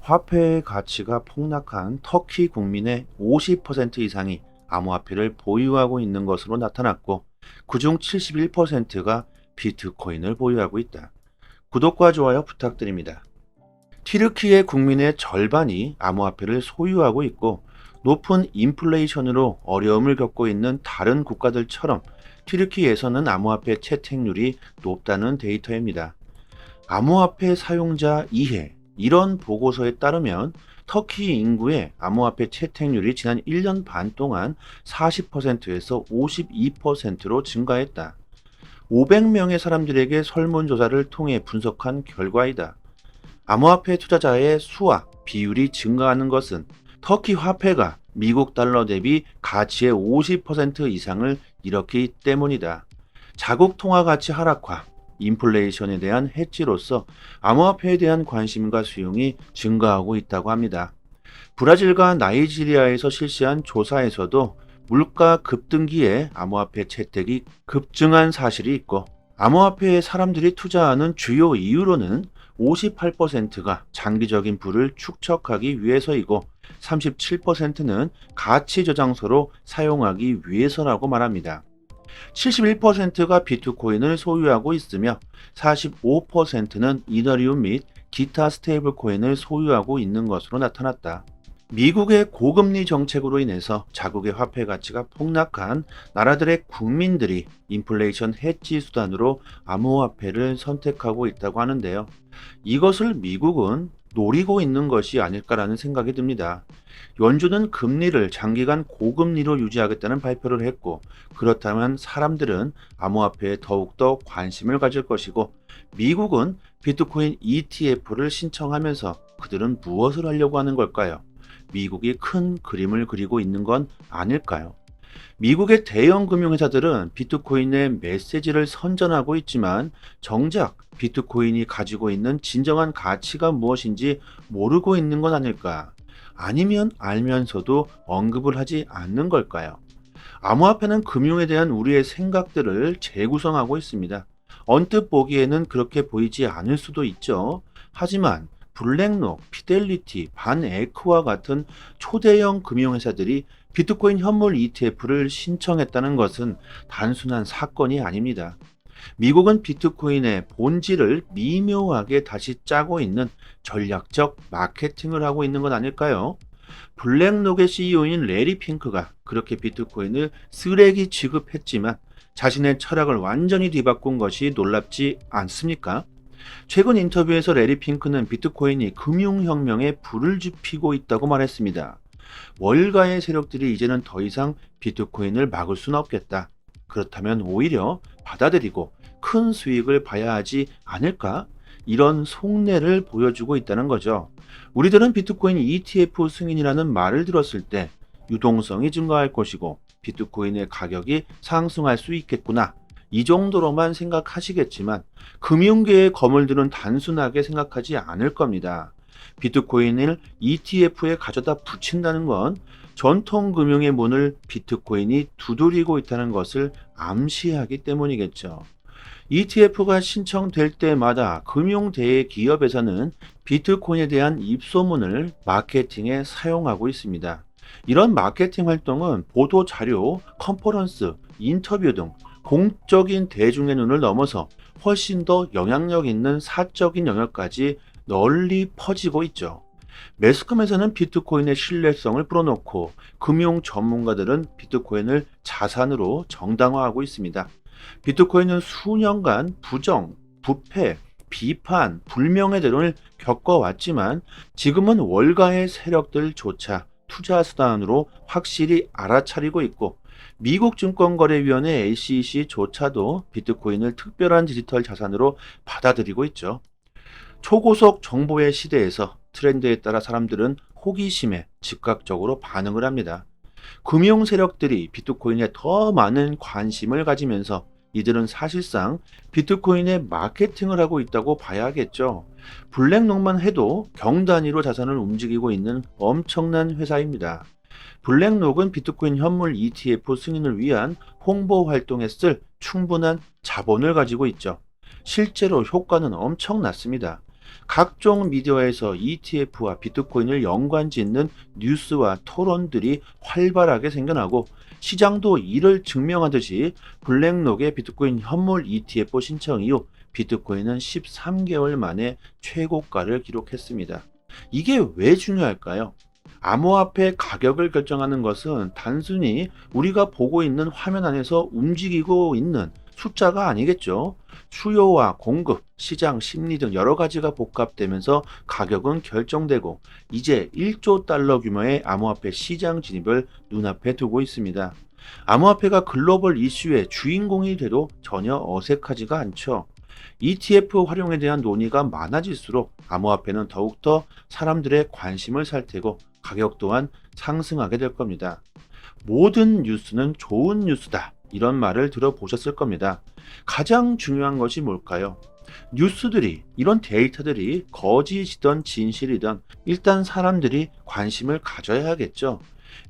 화폐의 가치가 폭락한 터키 국민의 50% 이상이 암호화폐를 보유하고 있는 것으로 나타났고, 그중 71%가 비트코인을 보유하고 있다. 구독과 좋아요 부탁드립니다. 튀르키예 국민의 절반이 암호화폐를 소유하고 있고, 높은 인플레이션으로 어려움을 겪고 있는 다른 국가들처럼 튀르키예에서는 암호화폐 채택률이 높다는 데이터입니다. 암호화폐 사용자 이해, 이런 보고서에 따르면 터키 인구의 암호화폐 채택률이 지난 1년 반 동안 40%에서 52%로 증가했다. 500명의 사람들에게 설문조사를 통해 분석한 결과이다. 암호화폐 투자자의 수와 비율이 증가하는 것은 터키 화폐가 미국 달러 대비 가치의 50% 이상을 일으키기 때문이다. 자국 통화 가치 하락화, 인플레이션에 대한 해지로서 암호화폐에 대한 관심과 수용이 증가하고 있다고 합니다. 브라질과 나이지리아에서 실시한 조사에서도 물가 급등기에 암호화폐 채택이 급증한 사실이 있고, 암호화폐에 사람들이 투자하는 주요 이유로는 58%가 장기적인 부를 축적하기 위해서이고, 37%는 가치 저장소로 사용하기 위해서라고 말합니다. 71%가 비트코인을 소유하고 있으며 45%는 이더리움 및 기타 스테이블 코인을 소유하고 있는 것으로 나타났다. 미국의 고금리 정책으로 인해서 자국의 화폐 가치가 폭락한 나라들의 국민들이 인플레이션 해지 수단으로 암호화폐를 선택하고 있다고 하는데요. 이것을 미국은 노리고 있는 것이 아닐까라는 생각이 듭니다. 연준은 금리를 장기간 고금리로 유지하겠다는 발표를 했고, 그렇다면 사람들은 암호화폐에 더욱더 관심을 가질 것이고, 미국은 비트코인 ETF를 신청하면서 그들은 무엇을 하려고 하는 걸까요? 미국이 큰 그림을 그리고 있는 건 아닐까요? 미국의 대형 금융회사들은 비트코인의 메시지를 선전하고 있지만 정작 비트코인이 가지고 있는 진정한 가치가 무엇인지 모르고 있는 건 아닐까? 아니면 알면서도 언급을 하지 않는 걸까요? 암호화폐는 금융에 대한 우리의 생각들을 재구성하고 있습니다. 언뜻 보기에는 그렇게 보이지 않을 수도 있죠. 하지만 블랙록, 피델리티, 반에크와 같은 초대형 금융회사들이 비트코인 현물 ETF를 신청했다는 것은 단순한 사건이 아닙니다. 미국은 비트코인의 본질을 미묘하게 다시 짜고 있는 전략적 마케팅을 하고 있는 건 아닐까요? 블랙록의 CEO인 레리 핑크가 그렇게 비트코인을 쓰레기 취급했지만 자신의 철학을 완전히 뒤바꾼 것이 놀랍지 않습니까? 최근 인터뷰에서 레리 핑크는 비트코인이 금융혁명에 불을 지피고 있다고 말했습니다. 월가의 세력들이 이제는 더 이상 비트코인을 막을 수는 없겠다. 그렇다면 오히려 받아들이고 큰 수익을 봐야 하지 않을까? 이런 속내를 보여주고 있다는 거죠. 우리들은 비트코인 ETF 승인이라는 말을 들었을 때 유동성이 증가할 것이고 비트코인의 가격이 상승할 수 있겠구나, 이 정도로만 생각하시겠지만 금융계의 거물들은 단순하게 생각하지 않을 겁니다. 비트코인을 ETF에 가져다 붙인다는 건 전통 금융의 문을 비트코인이 두드리고 있다는 것을 암시하기 때문이겠죠. ETF가 신청될 때마다 금융대의 기업에서는 비트코인에 대한 입소문을 마케팅에 사용하고 있습니다. 이런 마케팅 활동은 보도 자료, 컨퍼런스, 인터뷰 등 공적인 대중의 눈을 넘어서 훨씬 더 영향력 있는 사적인 영역까지 널리 퍼지고 있죠. 매스컴에서는 비트코인의 신뢰성을 풀어놓고 금융 전문가들은 비트코인을 자산으로 정당화하고 있습니다. 비트코인은 수년간 부정, 부패, 비판, 불명예 등을 겪어왔지만 지금은 월가의 세력들조차 투자 수단으로 확실히 알아차리고 있고, 미국 증권거래위원회 SEC조차도 비트코인을 특별한 디지털 자산으로 받아들이고 있죠. 초고속 정보의 시대에서 트렌드에 따라 사람들은 호기심에 즉각적으로 반응을 합니다. 금융 세력들이 비트코인에 더 많은 관심을 가지면서 이들은 사실상 비트코인의 마케팅을 하고 있다고 봐야겠죠. 블랙록만 해도 경단위로 자산을 움직이고 있는 엄청난 회사입니다. 블랙록은 비트코인 현물 ETF 승인을 위한 홍보 활동에 쓸 충분한 자본을 가지고 있죠. 실제로 효과는 엄청났습니다. 각종 미디어에서 ETF와 비트코인을 연관짓는 뉴스와 토론들이 활발하게 생겨나고 시장도 이를 증명하듯이 블랙록의 비트코인 현물 ETF 신청 이후 비트코인은 13개월 만에 최고가를 기록했습니다. 이게 왜 중요할까요? 암호화폐 가격을 결정하는 것은 단순히 우리가 보고 있는 화면 안에서 움직이고 있는 숫자가 아니겠죠. 수요와 공급, 시장 심리 등 여러 가지가 복합되면서 가격은 결정되고 이제 1조 달러 규모의 암호화폐 시장 진입을 눈앞에 두고 있습니다. 암호화폐가 글로벌 이슈의 주인공이 돼도 전혀 어색하지가 않죠. ETF 활용에 대한 논의가 많아질수록 암호화폐는 더욱더 사람들의 관심을 살 테고 가격 또한 상승하게 될 겁니다. 모든 뉴스는 좋은 뉴스다. 이런 말을 들어보셨을 겁니다. 가장 중요한 것이 뭘까요? 뉴스들이, 이런 데이터들이 거짓이든 진실이든 일단 사람들이 관심을 가져야 하겠죠.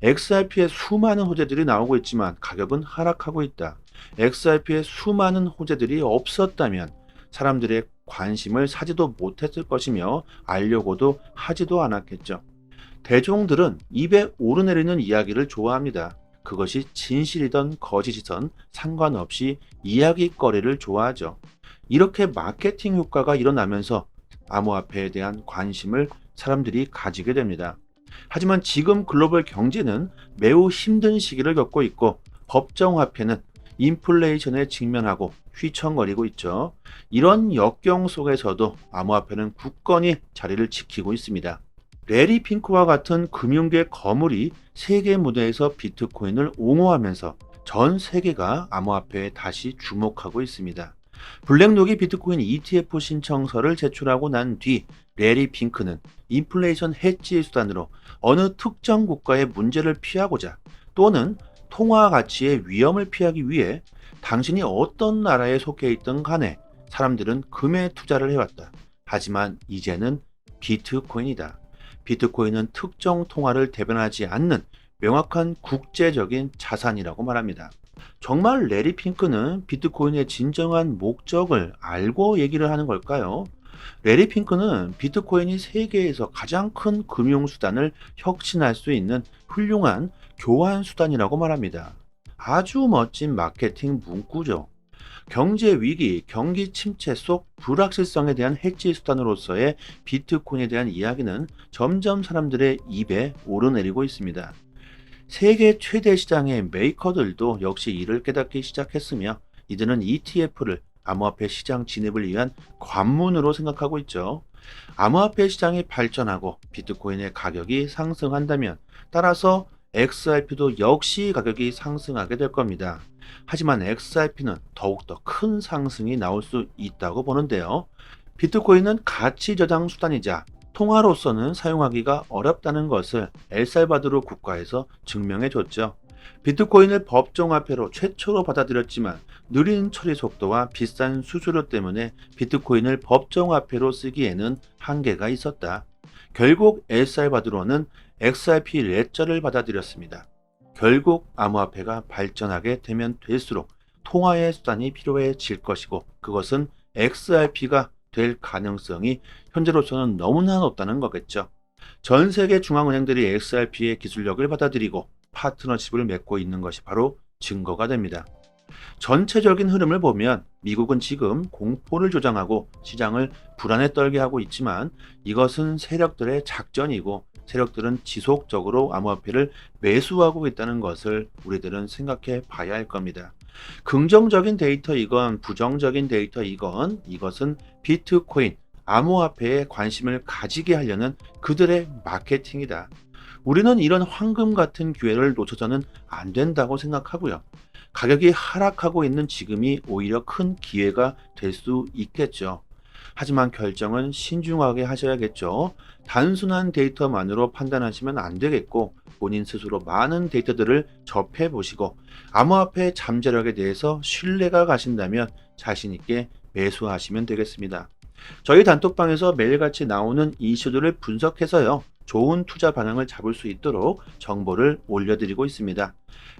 XRP의 수많은 호재들이 나오고 있지만 가격은 하락하고 있다. XRP의 수많은 호재들이 없었다면 사람들의 관심을 사지도 못했을 것이며 알려고도 하지도 않았겠죠. 대중들은 입에 오르내리는 이야기를 좋아합니다. 그것이 진실이든 거짓이든 상관없이 이야기거리를 좋아하죠. 이렇게 마케팅 효과가 일어나면서 암호화폐에 대한 관심을 사람들이 가지게 됩니다. 하지만 지금 글로벌 경제는 매우 힘든 시기를 겪고 있고 법정화폐는 인플레이션에 직면하고 휘청거리고 있죠. 이런 역경 속에서도 암호화폐는 굳건히 자리를 지키고 있습니다. 레리 핑크와 같은 금융계 거물이 세계 무대에서 비트코인을 옹호하면서 전 세계가 암호화폐에 다시 주목하고 있습니다. 블랙록이 비트코인 ETF 신청서를 제출하고 난 뒤 레리 핑크는 인플레이션 해지 수단으로 어느 특정 국가의 문제를 피하고자 또는 통화 가치의 위험을 피하기 위해 당신이 어떤 나라에 속해 있든 간에 사람들은 금에 투자를 해왔다. 하지만 이제는 비트코인이다. 비트코인은 특정 통화를 대변하지 않는 명확한 국제적인 자산이라고 말합니다. 정말 레리 핑크는 비트코인의 진정한 목적을 알고 얘기를 하는 걸까요? 레리 핑크는 비트코인이 세계에서 가장 큰 금융수단을 혁신할 수 있는 훌륭한 교환 수단이라고 말합니다. 아주 멋진 마케팅 문구죠. 경제 위기, 경기 침체 속 불확실성에 대한 해지 수단으로서의 비트코인에 대한 이야기는 점점 사람들의 입에 오르내리고 있습니다. 세계 최대 시장의 메이커들도 역시 이를 깨닫기 시작했으며 이들은 ETF를 암호화폐 시장 진입을 위한 관문으로 생각하고 있죠. 암호화폐 시장이 발전하고 비트코인의 가격이 상승한다면 따라서 XRP도 역시 가격이 상승하게 될 겁니다. 하지만 XRP는 더욱더 큰 상승이 나올 수 있다고 보는데요. 비트코인은 가치 저장 수단이자 통화로서는 사용하기가 어렵다는 것을 엘살바도르 국가에서 증명해 줬죠. 비트코인을 법정화폐로 최초로 받아들였지만 느린 처리 속도와 비싼 수수료 때문에 비트코인을 법정화폐로 쓰기에는 한계가 있었다. 결국 엘살바도르는 XRP 레저를 받아들였습니다. 결국 암호화폐가 발전하게 되면 될수록 통화의 수단이 필요해질 것이고 그것은 XRP가 될 가능성이 현재로서는 너무나 높다는 거겠죠. 전 세계 중앙은행들이 XRP의 기술력을 받아들이고 파트너십을 맺고 있는 것이 바로 증거가 됩니다. 전체적인 흐름을 보면 미국은 지금 공포를 조장하고 시장을 불안에 떨게 하고 있지만 이것은 세력들의 작전이고 세력들은 지속적으로 암호화폐를 매수하고 있다는 것을 우리들은 생각해 봐야 할 겁니다. 긍정적인 데이터이건 부정적인 데이터이건 이것은 비트코인, 암호화폐에 관심을 가지게 하려는 그들의 마케팅이다. 우리는 이런 황금 같은 기회를 놓쳐서는 안 된다고 생각하고요. 가격이 하락하고 있는 지금이 오히려 큰 기회가 될 수 있겠죠. 하지만 결정은 신중하게 하셔야겠죠. 단순한 데이터만으로 판단하시면 안 되겠고 본인 스스로 많은 데이터들을 접해 보시고 암호화폐 잠재력에 대해서 신뢰가 가신다면 자신 있게 매수하시면 되겠습니다. 저희 단톡방에서 매일같이 나오는 이슈들을 분석해서요. 좋은 투자 반응을 잡을 수 있도록 정보를 올려드리고 있습니다.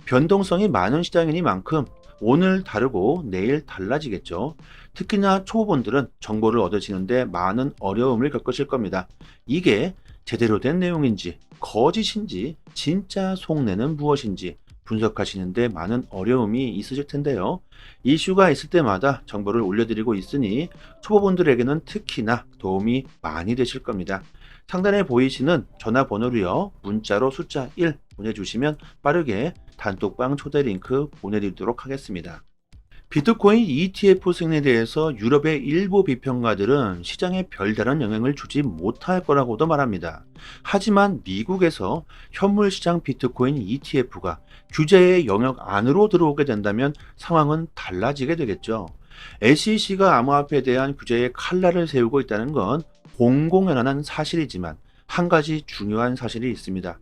변동성이 많은 시장이니만큼 오늘 다르고 내일 달라지겠죠. 특히나 초보분들은 정보를 얻으시는데 많은 어려움을 겪으실 겁니다. 이게 제대로 된 내용인지 거짓인지 진짜 속내는 무엇인지 분석하시는데 많은 어려움이 있으실 텐데요. 이슈가 있을 때마다 정보를 올려드리고 있으니 초보분들에게는 특히나 도움이 많이 되실 겁니다. 상단에 보이시는 전화번호로요, 문자로 숫자 1 보내주시면 빠르게 단톡방 초대 링크 보내드리도록 하겠습니다. 비트코인 ETF 승인에 대해서 유럽의 일부 비평가들은 시장에 별다른 영향을 주지 못할 거라고도 말합니다. 하지만 미국에서 현물 시장 비트코인 ETF가 규제의 영역 안으로 들어오게 된다면 상황은 달라지게 되겠죠. SEC가 암호화폐에 대한 규제에 칼날을 세우고 있다는 건 공공연한 사실이지만 한 가지 중요한 사실이 있습니다.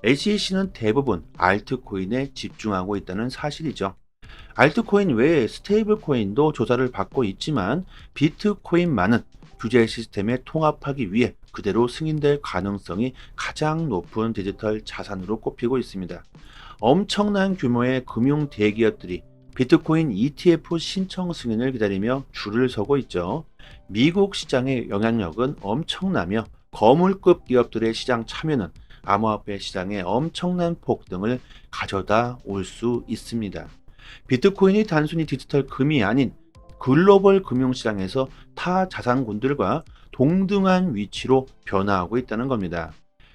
SEC는 대부분 알트코인에 집중하고 있다는 사실이죠. 알트코인 외에 스테이블 코인도 조사를 받고 있지만 비트코인만은 규제 시스템에 통합하기 위해 그대로 승인될 가능성이 가장 높은 디지털 자산으로 꼽히고 있습니다. 엄청난 규모의 금융 대기업들이 비트코인 ETF 신청 승인을 기다리며 줄을 서고 있죠. 미국 시장의 영향력은 엄청나며 거물급 기업들의 시장 참여는 암호화폐 시장의 엄청난 폭등을 가져다 올 수 있습니다. 비트코인이 단순히 디지털 금이 아닌 글로벌 금융시장에서 타 자산군들과 동등한 위치로 변화하고 있다는 겁니다.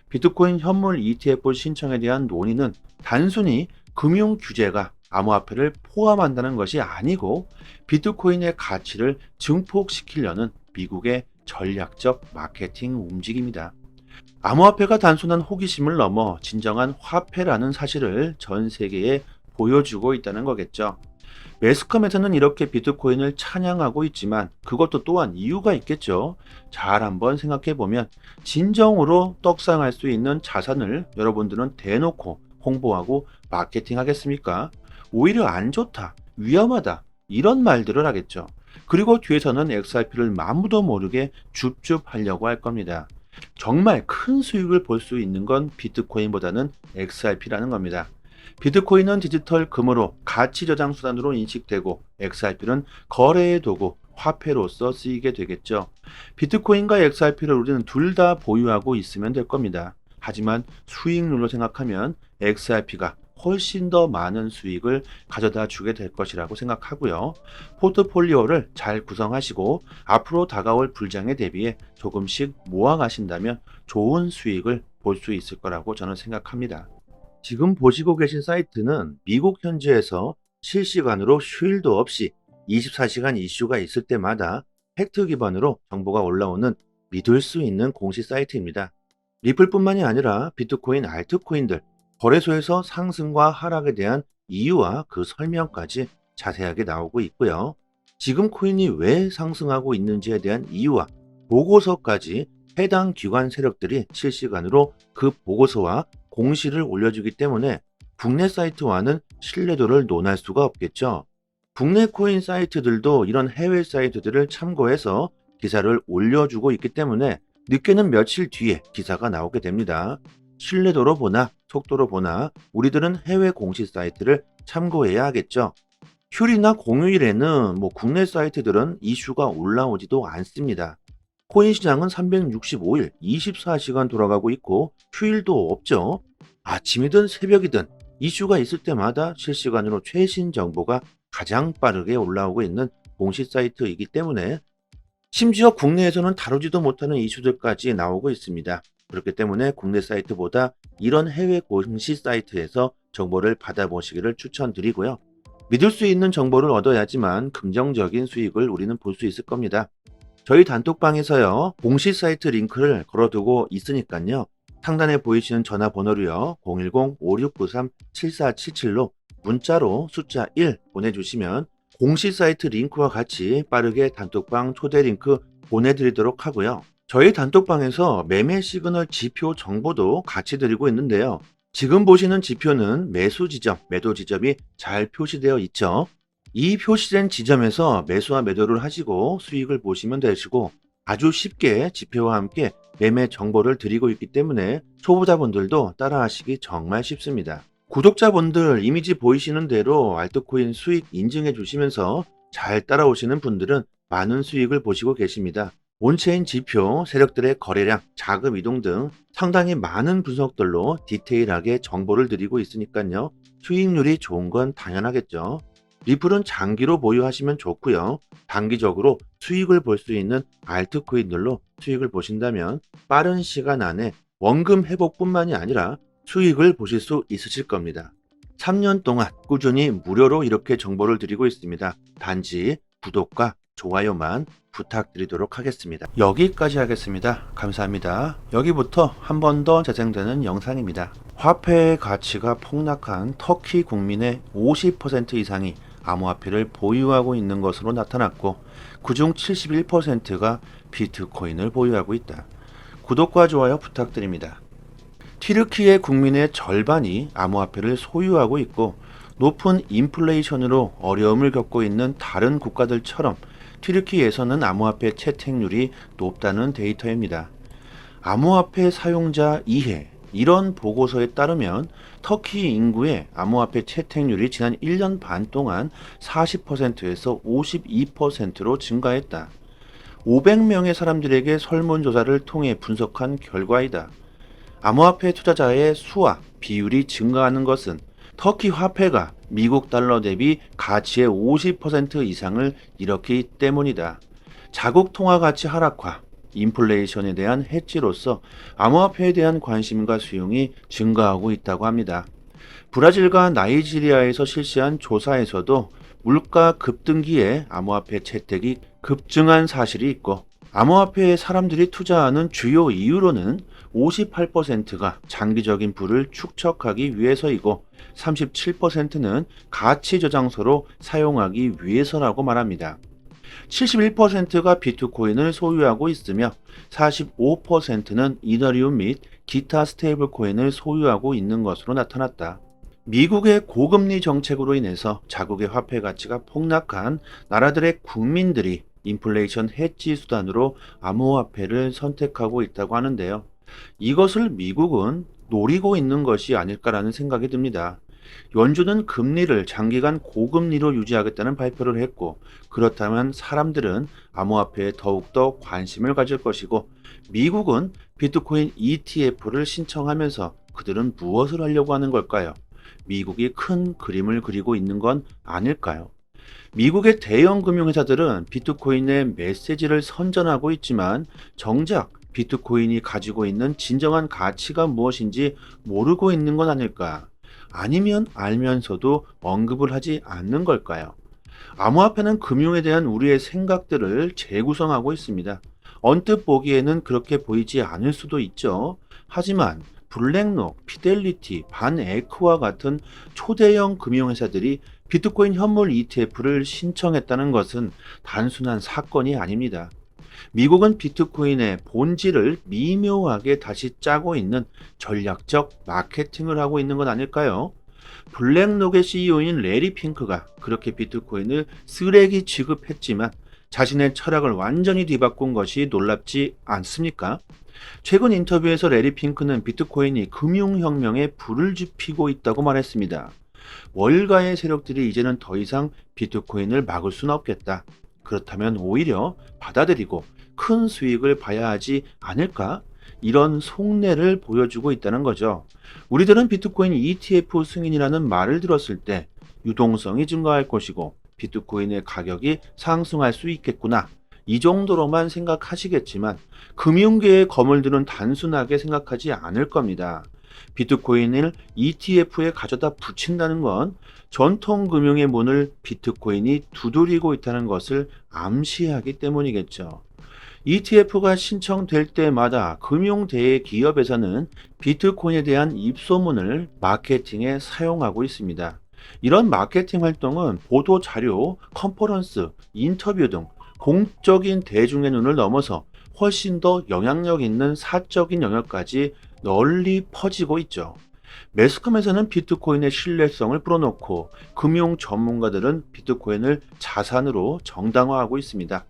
비트코인 현물 ETF 신청에 대한 논의는 단순히 금융 규제가 암호화폐를 포함한다는 것이 아니고 비트코인의 가치를 증폭시키려는 미국의 전략적 마케팅 움직임이다. 암호화폐가 단순한 호기심을 넘어 진정한 화폐라는 사실을 전 세계에 보여주고 있다는 거겠죠. 매스컴에서는 이렇게 비트코인을 찬양하고 있지만 그것도 또한 이유가 있겠죠. 잘 한번 생각해 보면 진정으로 떡상할 수 있는 자산을 여러분들은 대놓고 홍보하고 마케팅 하겠습니까? 오히려 안 좋다, 위험하다 이런 말들을 하겠죠. 그리고 뒤에서는 XRP를 아무도 모르게 줍줍하려고 할 겁니다. 정말 큰 수익을 볼 수 있는 건 비트코인보다는 XRP라는 겁니다. 비트코인은 디지털 금으로 가치 저장 수단으로 인식되고 XRP는 거래의 도구, 화폐로서 쓰이게 되겠죠. 비트코인과 XRP를 우리는 둘 다 보유하고 있으면 될 겁니다. 하지만 수익률로 생각하면 XRP가 훨씬 더 많은 수익을 가져다 주게 될 것이라고 생각하고요. 포트폴리오를 잘 구성하시고 앞으로 다가올 불장에 대비해 조금씩 모아가신다면 좋은 수익을 볼 수 있을 거라고 저는 생각합니다. 지금 보시고 계신 사이트는 미국 현지에서 실시간으로 휴일도 없이 24시간 이슈가 있을 때마다 팩트 기반으로 정보가 올라오는 믿을 수 있는 공식 사이트입니다. 리플뿐만이 아니라 비트코인, 알트코인들, 거래소에서 상승과 하락에 대한 이유와 그 설명까지 자세하게 나오고 있고요. 지금 코인이 왜 상승하고 있는지에 대한 이유와 보고서까지 해당 기관 세력들이 실시간으로 그 보고서와 공시를 올려주기 때문에 국내 사이트와는 신뢰도를 논할 수가 없겠죠. 국내 코인 사이트들도 이런 해외 사이트들을 참고해서 기사를 올려주고 있기 때문에 늦게는 며칠 뒤에 기사가 나오게 됩니다. 신뢰도로 보나 속도로 보나 우리들은 해외 공식 사이트를 참고해야 하겠죠. 휴일이나 공휴일에는 국내 사이트들은 이슈가 올라오지도 않습니다. 코인 시장은 365일 24시간 돌아가고 있고 휴일도 없죠. 아침이든 새벽이든 이슈가 있을 때마다 실시간으로 최신 정보가 가장 빠르게 올라오고 있는 공식 사이트이기 때문에 심지어 국내에서는 다루지도 못하는 이슈들까지 나오고 있습니다. 그렇기 때문에 국내 사이트보다 이런 해외 공식 사이트에서 정보를 받아보시기를 추천드리고요. 믿을 수 있는 정보를 얻어야지만 긍정적인 수익을 우리는 볼 수 있을 겁니다. 저희 단톡방에서요, 공식 사이트 링크를 걸어두고 있으니까요. 상단에 보이시는 전화번호로요, 010-5693-7477로 문자로 숫자 1 보내주시면 공식 사이트 링크와 같이 빠르게 단톡방 초대 링크 보내드리도록 하고요. 저희 단톡방에서 매매 시그널 지표 정보도 같이 드리고 있는데요. 지금 보시는 지표는 매수 지점, 매도 지점이 잘 표시되어 있죠. 이 표시된 지점에서 매수와 매도를 하시고 수익을 보시면 되시고 아주 쉽게 지표와 함께 매매 정보를 드리고 있기 때문에 초보자분들도 따라하시기 정말 쉽습니다. 구독자분들 이미지 보이시는 대로 알트코인 수익 인증해 주시면서 잘 따라오시는 분들은 많은 수익을 보시고 계십니다. 온체인 지표, 세력들의 거래량, 자금 이동 등 상당히 많은 분석들로 디테일하게 정보를 드리고 있으니까요. 수익률이 좋은 건 당연하겠죠. 리플은 장기로 보유하시면 좋고요. 단기적으로 수익을 볼 수 있는 알트코인들로 수익을 보신다면 빠른 시간 안에 원금 회복뿐만이 아니라 수익을 보실 수 있으실 겁니다. 3년 동안 꾸준히 무료로 이렇게 정보를 드리고 있습니다. 단지 구독과 좋아요만 부탁드리도록 하겠습니다. 여기까지 하겠습니다. 감사합니다. 여기부터 한 번 더 재생되는 영상입니다. 화폐의 가치가 폭락한 터키 국민의 50% 이상이 암호화폐를 보유하고 있는 것으로 나타났고, 그중 71%가 비트코인을 보유하고 있다. 구독과 좋아요 부탁드립니다. 튀르키예 국민의 절반이 암호화폐를 소유하고 있고, 높은 인플레이션으로 어려움을 겪고 있는 다른 국가들처럼 튀르키예에서는 암호화폐 채택률이 높다는 데이터입니다. 암호화폐 사용자 이해, 이런 보고서에 따르면 터키 인구의 암호화폐 채택률이 지난 1년 반 동안 40%에서 52%로 증가했다. 500명의 사람들에게 설문조사를 통해 분석한 결과이다. 암호화폐 투자자의 수와 비율이 증가하는 것은 터키 화폐가 미국 달러 대비 가치의 50% 이상을 일으키기 때문이다. 자국 통화 가치 하락화, 인플레이션에 대한 해지로서 암호화폐에 대한 관심과 수용이 증가하고 있다고 합니다. 브라질과 나이지리아에서 실시한 조사에서도 물가 급등기에 암호화폐 채택이 급증한 사실이 있고, 암호화폐에 사람들이 투자하는 주요 이유로는 58%가 장기적인 부를 축적하기 위해서이고 37%는 가치 저장소로 사용하기 위해서라고 말합니다. 71%가 비트코인을 소유하고 있으며 45%는 이더리움 및 기타 스테이블 코인을 소유하고 있는 것으로 나타났다. 미국의 고금리 정책으로 인해서 자국의 화폐 가치가 폭락한 나라들의 국민들이 인플레이션 해지 수단으로 암호화폐를 선택하고 있다고 하는데요. 이것을 미국은 노리고 있는 것이 아닐까라는 생각이 듭니다. 연준은 금리를 장기간 고금리로 유지하겠다는 발표를 했고, 그렇다면 사람들은 암호화폐에 더욱더 관심을 가질 것이고, 미국은 비트코인 ETF를 신청하면서 그들은 무엇을 하려고 하는 걸까요? 미국이 큰 그림을 그리고 있는 건 아닐까요? 미국의 대형 금융회사들은 비트코인의 메시지를 선전하고 있지만 정작 비트코인이 가지고 있는 진정한 가치가 무엇인지 모르고 있는 건 아닐까? 아니면 알면서도 언급을 하지 않는 걸까요? 암호화폐는 금융에 대한 우리의 생각들을 재구성하고 있습니다. 언뜻 보기에는 그렇게 보이지 않을 수도 있죠. 하지만 블랙록, 피델리티, 반에크와 같은 초대형 금융회사들이 비트코인 현물 ETF를 신청했다는 것은 단순한 사건이 아닙니다. 미국은 비트코인의 본질을 미묘하게 다시 짜고 있는 전략적 마케팅을 하고 있는 건 아닐까요? 블랙록의 CEO인 레리 핑크가 그렇게 비트코인을 쓰레기 취급했지만 자신의 철학을 완전히 뒤바꾼 것이 놀랍지 않습니까? 최근 인터뷰에서 레리 핑크는 비트코인이 금융혁명에 불을 지피고 있다고 말했습니다. 월가의 세력들이 이제는 더 이상 비트코인을 막을 수는 없겠다. 그렇다면 오히려 받아들이고 큰 수익을 봐야 하지 않을까? 이런 속내를 보여주고 있다는 거죠. 우리들은 비트코인 ETF 승인이라는 말을 들었을 때 유동성이 증가할 것이고 비트코인의 가격이 상승할 수 있겠구나, 이 정도로만 생각하시겠지만 금융계의 거물들은 단순하게 생각하지 않을 겁니다. 비트코인을 ETF에 가져다 붙인다는 건 전통 금융의 문을 비트코인이 두드리고 있다는 것을 암시하기 때문이겠죠. ETF가 신청될 때마다 금융대기업에서는 비트코인에 대한 입소문을 마케팅에 사용하고 있습니다. 이런 마케팅 활동은 보도자료, 컨퍼런스, 인터뷰 등 공적인 대중의 눈을 넘어서 훨씬 더 영향력 있는 사적인 영역까지 널리 퍼지고 있죠. 매스컴에서는 비트코인의 신뢰성을 풀어놓고 금융 전문가들은 비트코인을 자산으로 정당화하고 있습니다.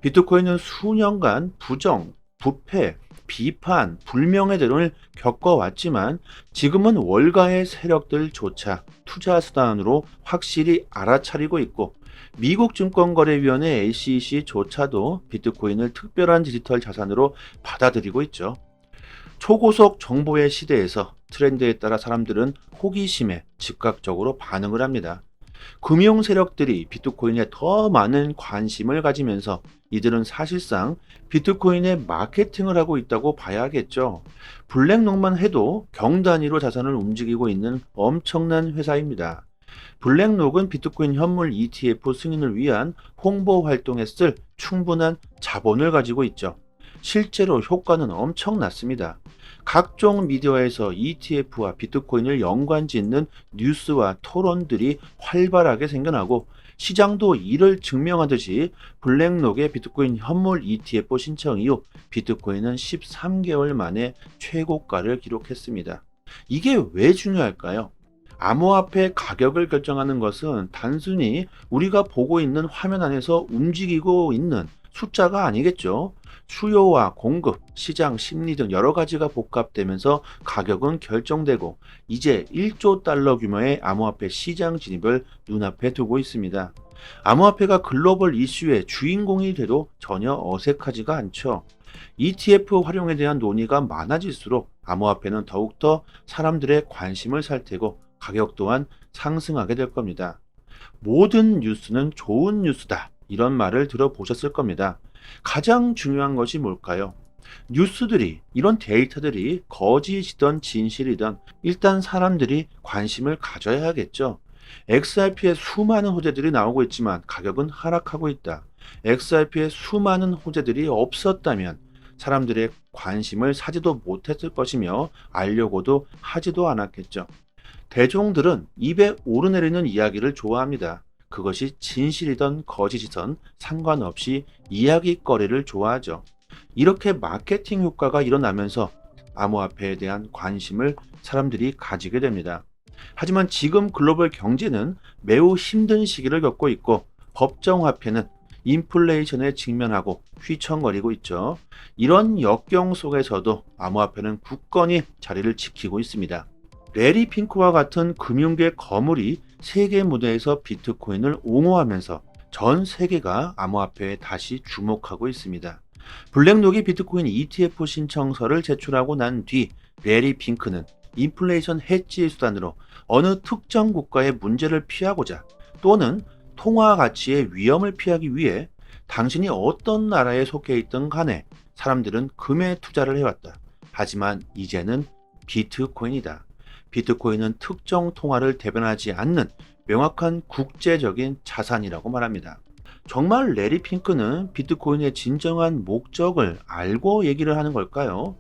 비트코인은 수년간 부정, 부패, 비판, 불명예 등을 겪어왔지만 지금은 월가의 세력들조차 투자 수단으로 확실히 알아차리고 있고 미국 증권거래위원회 SEC조차도 비트코인을 특별한 디지털 자산으로 받아들이고 있죠. 초고속 정보의 시대에서 트렌드에 따라 사람들은 호기심에 즉각적으로 반응을 합니다. 금융 세력들이 비트코인에 더 많은 관심을 가지면서 이들은 사실상 비트코인의 마케팅을 하고 있다고 봐야겠죠. 블랙록만 해도 경 단위로 자산을 움직이고 있는 엄청난 회사입니다. 블랙록은 비트코인 현물 ETF 승인을 위한 홍보 활동에 쓸 충분한 자본을 가지고 있죠. 실제로 효과는 엄청났습니다. 각종 미디어에서 ETF와 비트코인을 연관짓는 뉴스와 토론들이 활발하게 생겨나고 시장도 이를 증명하듯이 블랙록의 비트코인 현물 ETF 신청 이후 비트코인은 13개월 만에 최고가를 기록했습니다. 이게 왜 중요할까요? 암호화폐 가격을 결정하는 것은 단순히 우리가 보고 있는 화면 안에서 움직이고 있는 숫자가 아니겠죠. 수요와 공급, 시장 심리 등 여러 가지가 복합되면서 가격은 결정되고 이제 1조 달러 규모의 암호화폐 시장 진입을 눈앞에 두고 있습니다. 암호화폐가 글로벌 이슈의 주인공이 돼도 전혀 어색하지가 않죠. ETF 활용에 대한 논의가 많아질수록 암호화폐는 더욱더 사람들의 관심을 살 테고 가격 또한 상승하게 될 겁니다. 모든 뉴스는 좋은 뉴스다. 이런 말을 들어보셨을 겁니다. 가장 중요한 것이 뭘까요? 뉴스들이, 이런 데이터들이 거짓이든 진실이든 일단 사람들이 관심을 가져야 하겠죠. XRP의 수많은 호재들이 나오고 있지만 가격은 하락하고 있다. XRP의 수많은 호재들이 없었다면 사람들의 관심을 사지도 못했을 것이며 알려고도 하지도 않았겠죠. 대중들은 입에 오르내리는 이야기를 좋아합니다. 그것이 진실이든 거짓이든 상관없이 이야기거리를 좋아하죠. 이렇게 마케팅 효과가 일어나면서 암호화폐에 대한 관심을 사람들이 가지게 됩니다. 하지만 지금 글로벌 경제는 매우 힘든 시기를 겪고 있고 법정화폐는 인플레이션에 직면하고 휘청거리고 있죠. 이런 역경 속에서도 암호화폐는 굳건히 자리를 지키고 있습니다. 레리 핑크와 같은 금융계 거물이 세계 무대에서 비트코인을 옹호하면서 전 세계가 암호화폐에 다시 주목하고 있습니다. 블랙록이 비트코인 ETF 신청서를 제출하고 난 뒤 레리 핑크는 인플레이션 해지 수단으로 어느 특정 국가의 문제를 피하고자 또는 통화 가치의 위험을 피하기 위해 당신이 어떤 나라에 속해 있든 간에 사람들은 금에 투자를 해왔다. 하지만 이제는 비트코인이다. 비트코인은 특정 통화를 대변하지 않는 명확한 국제적인 자산이라고 말합니다. 정말 레리 핑크는 비트코인의 진정한 목적을 알고 얘기를 하는 걸까요?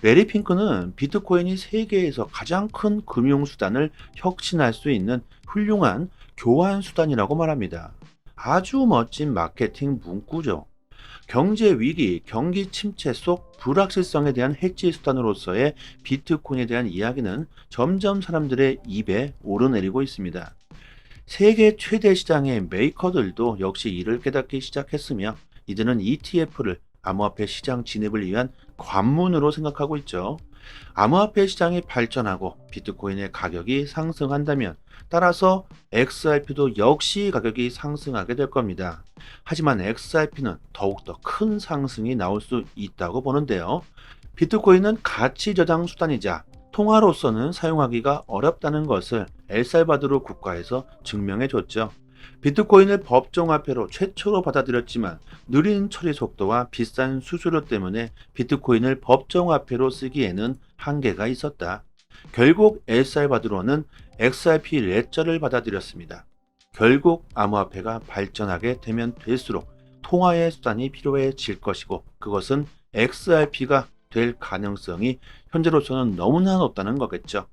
레리 핑크는 비트코인이 세계에서 가장 큰 금융수단을 혁신할 수 있는 훌륭한 교환 수단이라고 말합니다. 아주 멋진 마케팅 문구죠. 경제 위기, 경기 침체 속 불확실성에 대한 해지 수단으로서의 비트코인에 대한 이야기는 점점 사람들의 입에 오르내리고 있습니다. 세계 최대 시장의 메이커들도 역시 이를 깨닫기 시작했으며 이들은 ETF를 암호화폐 시장 진입을 위한 관문으로 생각하고 있죠. 암호화폐 시장이 발전하고 비트코인의 가격이 상승한다면 따라서 XRP도 역시 가격이 상승하게 될 겁니다. 하지만 XRP는 더욱더 큰 상승이 나올 수 있다고 보는데요. 비트코인은 가치 저장 수단이자 통화로서는 사용하기가 어렵다는 것을 엘살바도르 국가에서 증명해 줬죠. 비트코인을 법정화폐로 최초로 받아들였지만 느린 처리 속도와 비싼 수수료 때문에 비트코인을 법정화폐로 쓰기에는 한계가 있었다. 결국 엘살바도르는 XRP 레저를 받아들였습니다. 결국 암호화폐가 발전하게 되면 될수록 통화의 수단이 필요해질 것이고 그것은 XRP가 될 가능성이 현재로서는 너무나 높다는 거겠죠.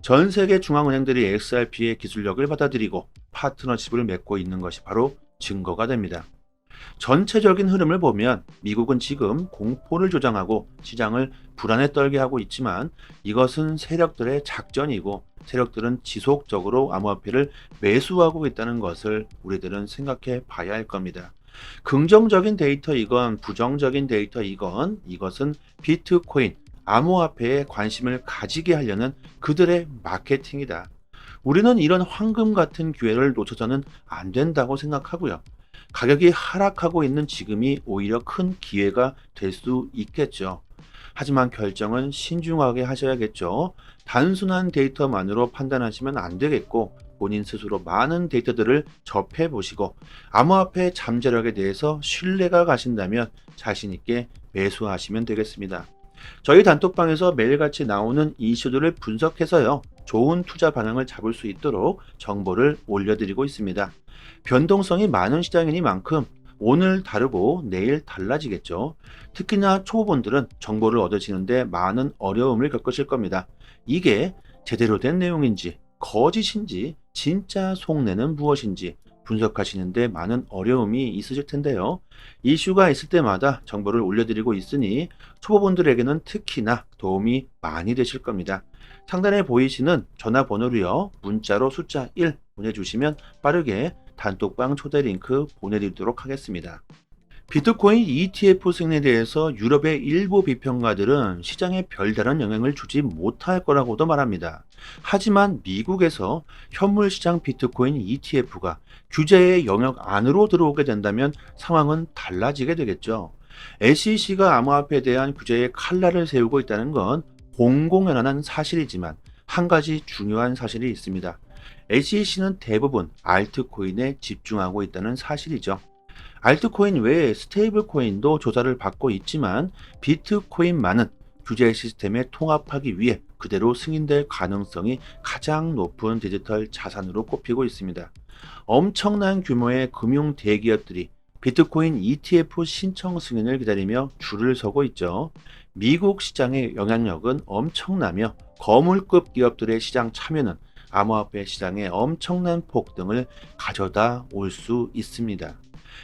전 세계 중앙은행들이 XRP의 기술력을 받아들이고 파트너십을 맺고 있는 것이 바로 증거가 됩니다. 전체적인 흐름을 보면 미국은 지금 공포를 조장하고 시장을 불안에 떨게 하고 있지만 이것은 세력들의 작전이고 세력들은 지속적으로 암호화폐를 매수하고 있다는 것을 우리들은 생각해 봐야 할 겁니다. 긍정적인 데이터이건 부정적인 데이터이건 이것은 비트코인, 암호화폐에 관심을 가지게 하려는 그들의 마케팅이다. 우리는 이런 황금 같은 기회를 놓쳐서는 안 된다고 생각하고요. 가격이 하락하고 있는 지금이 오히려 큰 기회가 될 수 있겠죠. 하지만 결정은 신중하게 하셔야겠죠. 단순한 데이터만으로 판단하시면 안 되겠고, 본인 스스로 많은 데이터들을 접해 보시고, 암호화폐 잠재력에 대해서 신뢰가 가신다면 자신 있게 매수하시면 되겠습니다. 저희 단톡방에서 매일같이 나오는 이슈들을 분석해서요, 좋은 투자 방향을 잡을 수 있도록 정보를 올려드리고 있습니다. 변동성이 많은 시장이니만큼 오늘 다르고 내일 달라지겠죠. 특히나 초보분들은 정보를 얻으시는데 많은 어려움을 겪으실 겁니다. 이게 제대로 된 내용인지, 거짓인지, 진짜 속내는 무엇인지 분석하시는데 많은 어려움이 있으실 텐데요. 이슈가 있을 때마다 정보를 올려드리고 있으니 초보분들에게는 특히나 도움이 많이 되실 겁니다. 상단에 보이시는 전화번호로요, 문자로 숫자 1 보내주시면 빠르게 단톡방 초대 링크 보내드리도록 하겠습니다. 비트코인 ETF 승인에 대해서 유럽의 일부 비평가들은 시장에 별다른 영향을 주지 못할 거라고도 말합니다. 하지만 미국에서 현물 시장 비트코인 ETF가 규제의 영역 안으로 들어오게 된다면 상황은 달라지게 되겠죠. SEC가 암호화폐에 대한 규제에 칼날을 세우고 있다는 건 공공연한 사실이지만 한 가지 중요한 사실이 있습니다. SEC는 대부분 알트코인에 집중하고 있다는 사실이죠. 알트코인 외에 스테이블 코인도 조사를 받고 있지만 비트코인만은 규제 시스템에 통합하기 위해 그대로 승인될 가능성이 가장 높은 디지털 자산으로 꼽히고 있습니다. 엄청난 규모의 금융 대기업들이 비트코인 ETF 신청 승인을 기다리며 줄을 서고 있죠. 미국 시장의 영향력은 엄청나며 거물급 기업들의 시장 참여는 암호화폐 시장의 엄청난 폭등을 가져다 올 수 있습니다.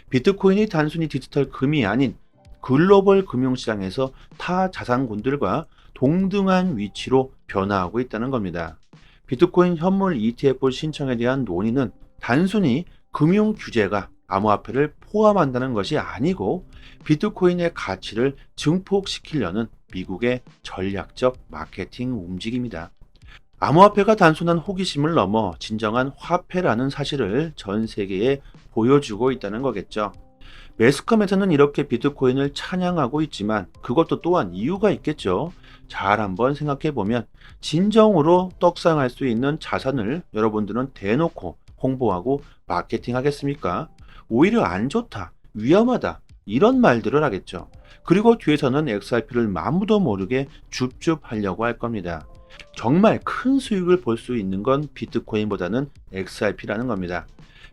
비트코인이 단순히 디지털 금이 아닌 글로벌 금융시장에서 타 자산군들과 동등한 위치로 변화하고 있다는 겁니다. 비트코인 현물 ETF 신청에 대한 논의는 단순히 금융 규제가 암호화폐를 포함한다는 것이 아니고 비트코인의 가치를 증폭시키려는 미국의 전략적 마케팅 움직임이다. 암호화폐가 단순한 호기심을 넘어 진정한 화폐라는 사실을 전 세계에 보여주고 있다는 거겠죠. 매스컴에서는 이렇게 비트코인을 찬양하고 있지만 그것도 또한 이유가 있겠죠. 잘 한번 생각해 보면 진정으로 떡상할 수 있는 자산을 여러분들은 대놓고 홍보하고 마케팅 하겠습니까? 오히려 안 좋다, 위험하다 이런 말들을 하겠죠. 그리고 뒤에서는 XRP를 아무도 모르게 줍줍하려고 할 겁니다. 정말 큰 수익을 볼 수 있는 건 비트코인보다는 XRP라는 겁니다.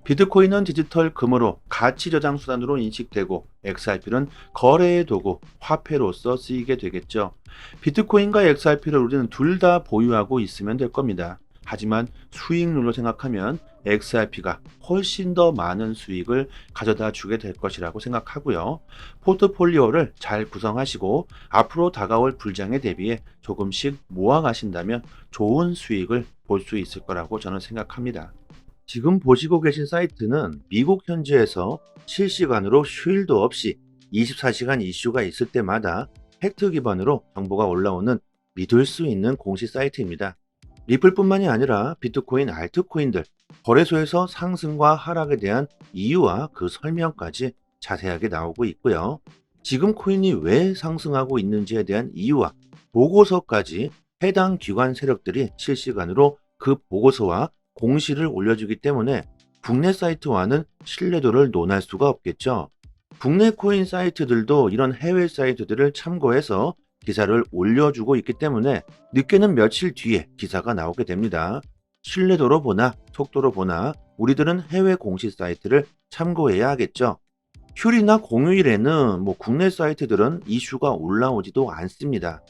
비트코인은 디지털 금으로 가치 저장 수단으로 인식되고 XRP는 거래의 도구, 화폐로서 쓰이게 되겠죠. 비트코인과 XRP를 우리는 둘 다 보유하고 있으면 될 겁니다. 하지만 수익률로 생각하면 XRP가 훨씬 더 많은 수익을 가져다 주게 될 것이라고 생각하고요. 포트폴리오를 잘 구성하시고 앞으로 다가올 불장에 대비해 조금씩 모아 가신다면 좋은 수익을 볼 수 있을 거라고 저는 생각합니다. 지금 보시고 계신 사이트는 미국 현지에서 실시간으로 휴일도 없이 24시간 이슈가 있을 때마다 팩트 기반으로 정보가 올라오는 믿을 수 있는 공식 사이트입니다. 리플뿐만이 아니라 비트코인, 알트코인들, 거래소에서 상승과 하락에 대한 이유와 그 설명까지 자세하게 나오고 있고요. 지금 코인이 왜 상승하고 있는지에 대한 이유와 보고서까지 해당 기관 세력들이 실시간으로 그 보고서와 공시를 올려주기 때문에 국내 사이트와는 신뢰도를 논할 수가 없겠죠. 국내 코인 사이트들도 이런 해외 사이트들을 참고해서 기사를 올려주고 있기 때문에 늦게는 며칠 뒤에 기사가 나오게 됩니다. 신뢰도로 보나 속도로 보나 우리들은 해외 공식 사이트를 참고해야 하겠죠. 휴일이나 공휴일에는 국내 사이트들은 이슈가 올라오지도 않습니다.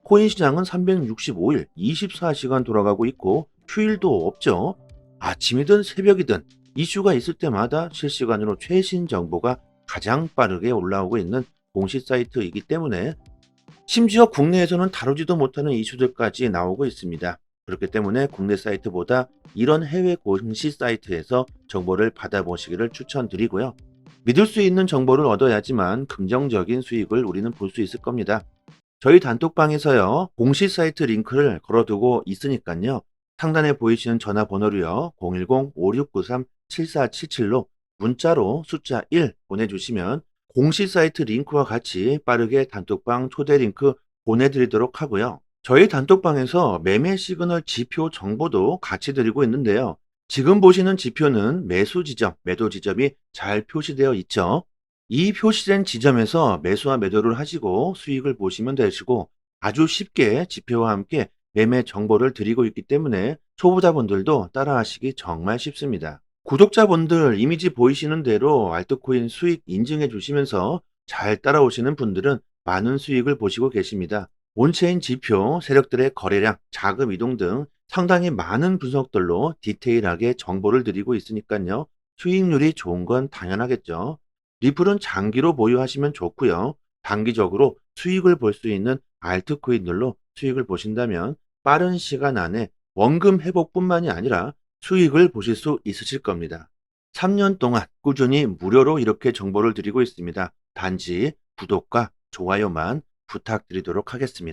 코인 시장은 365일 24시간 돌아가고 있고 휴일도 없죠. 아침이든 새벽이든 이슈가 있을 때마다 실시간으로 최신 정보가 가장 빠르게 올라오고 있는 공식 사이트이기 때문에 심지어 국내에서는 다루지도 못하는 이슈들까지 나오고 있습니다. 그렇기 때문에 국내 사이트보다 이런 해외 공식 사이트에서 정보를 받아보시기를 추천드리고요. 믿을 수 있는 정보를 얻어야지만 긍정적인 수익을 우리는 볼 수 있을 겁니다. 저희 단톡방에서요, 공식 사이트 링크를 걸어두고 있으니까요. 상단에 보이시는 전화번호로요. 010-5693-7477로 문자로 숫자 1 보내주시면 공식 사이트 링크와 같이 빠르게 단톡방 초대 링크 보내드리도록 하고요. 저희 단톡방에서 매매 시그널 지표 정보도 같이 드리고 있는데요. 지금 보시는 지표는 매수 지점, 매도 지점이 잘 표시되어 있죠. 이 표시된 지점에서 매수와 매도를 하시고 수익을 보시면 되시고 아주 쉽게 지표와 함께 매매 정보를 드리고 있기 때문에 초보자분들도 따라하시기 정말 쉽습니다. 구독자분들 이미지 보이시는 대로 알트코인 수익 인증해 주시면서 잘 따라오시는 분들은 많은 수익을 보시고 계십니다. 온체인 지표, 세력들의 거래량, 자금 이동 등 상당히 많은 분석들로 디테일하게 정보를 드리고 있으니까요. 수익률이 좋은 건 당연하겠죠. 리플은 장기로 보유하시면 좋고요. 단기적으로 수익을 볼 수 있는 알트코인들로 수익을 보신다면 빠른 시간 안에 원금 회복뿐만이 아니라 수익을 보실 수 있으실 겁니다. 3년 동안 꾸준히 무료로 이렇게 정보를 드리고 있습니다. 단지 구독과 좋아요만 부탁드리도록 하겠습니다.